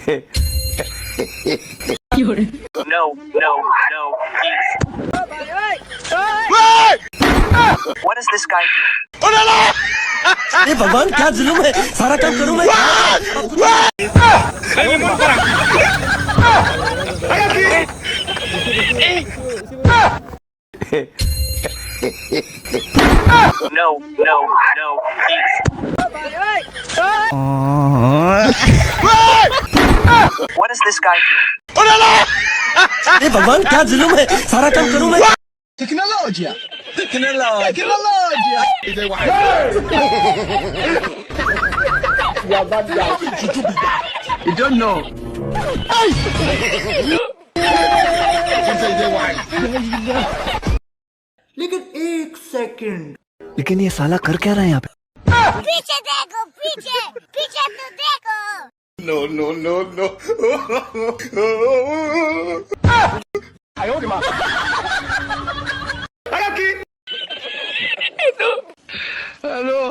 No, no, no, please. What is this guy doing? अरे भगवान क्या जुल्म है, सारा काम करूं मैं। No, no, no, please. What is this guy doing? अरे भगवान क्या जुल्म है, सारा काम करूं मैं। Tecnologia! Tecnologia! You don't know. लेकिन एक सेकंड, लेकिन ये साला कर क्या रहा है यहाँ पे? पीछे देखो, पीछे पीछे तो देखो। No, no, no, no. Hello,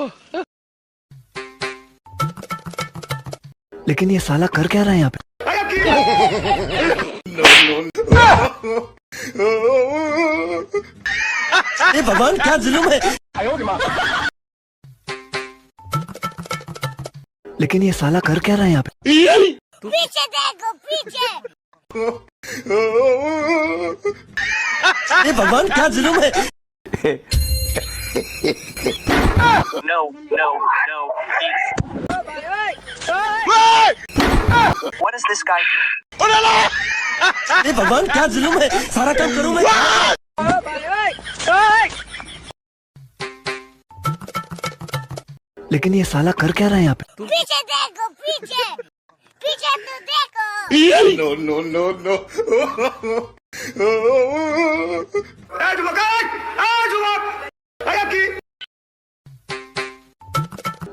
लेकिन ये साला कर क्या रहा है यहाँ पे? No, no, no. अरे भगवान क्या जुल्म है, लेकिन ये साला कर क्या रहा है यहाँ पे? पीछे देखो, पीछे। अरे भगवान क्या जुल्म है। No, no, no, please. What is this guy doing? अरे भगवान क्या जुल्म है, सारा काम करूं मैं। लेकिन ये साला कर क्या रहा है यहाँ पे? पीछे देखो, पीछे पीछे तो देखो। No, no, no, no.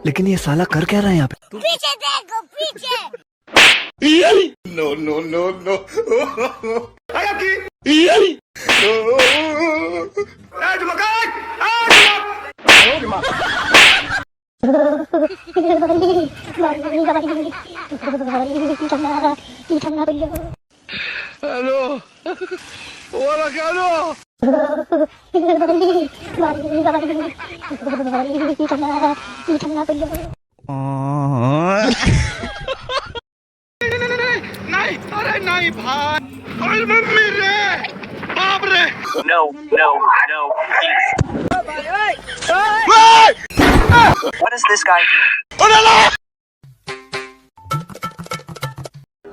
लेकिन ये साला कर क्या रहा है यहाँ पे? पीछे देखो, पीछे। No, no, no, no. Hello, वाला क्या लो? नहीं, अरे नहीं भाई, अरे मम्मी रे, बाप रे। No, no, no, please. What is this guy doing?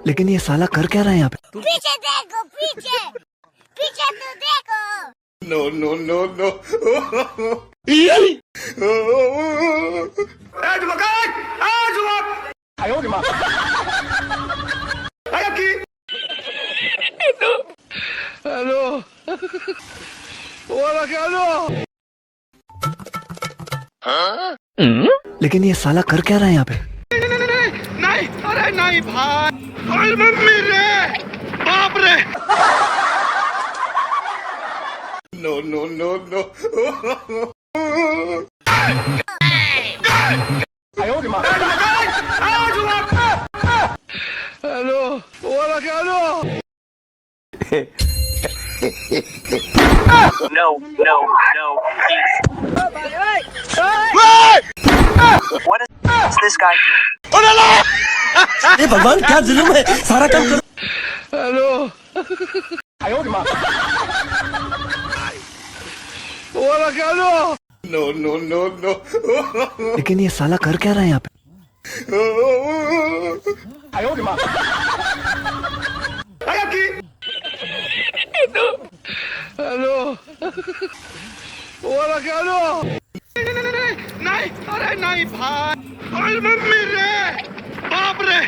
लेकिन ये साला कर क्या रहा है यहाँ पे? पीछे देखो, पीछे पीछे तो देखो। No, no, no, no. Hello, वाला क्या लो? लेकिन ये साला कर क्या रहा है यहाँ पे? नहीं, अरे नहीं भाई, अरे मम्मी रे, बाप रे। No, no, no, no. Hello, वाला क्या लो? No, no, no, please. What is this guy doing? अरे भगवान क्या जुल्म है, सारा काम करूं। हेलो, वाला क्या लो? No, no, no, no. लेकिन ये साला कर क्या रहा है यहाँ पे? हेलो, वाला क्या लो? नहीं, अरे नहीं भाई, अरे मम्मी रे, बाप रे।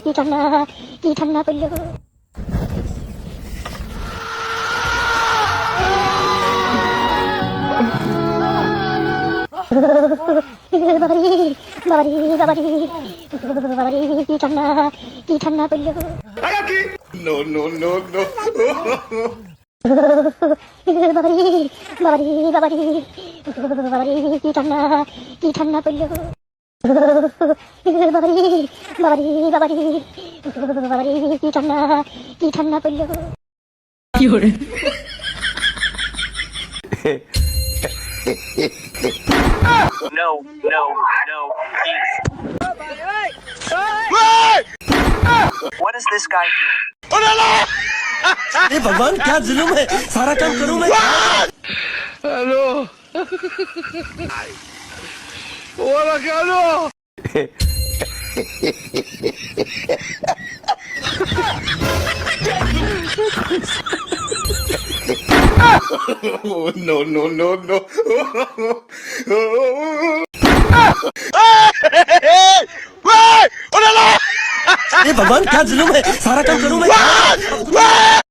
की ठंडा पिल्लो। की ठंडा pillow. No, no, no, no. की ठंडा pillow. No, please. What is this guy doing? हे भगवान क्या जुल्म है सारा काम करूं मैं hello Hola, Carlos. Oh, no, no, no, no. हे भगवान क्या जुल्म है सारा काम करूं मैं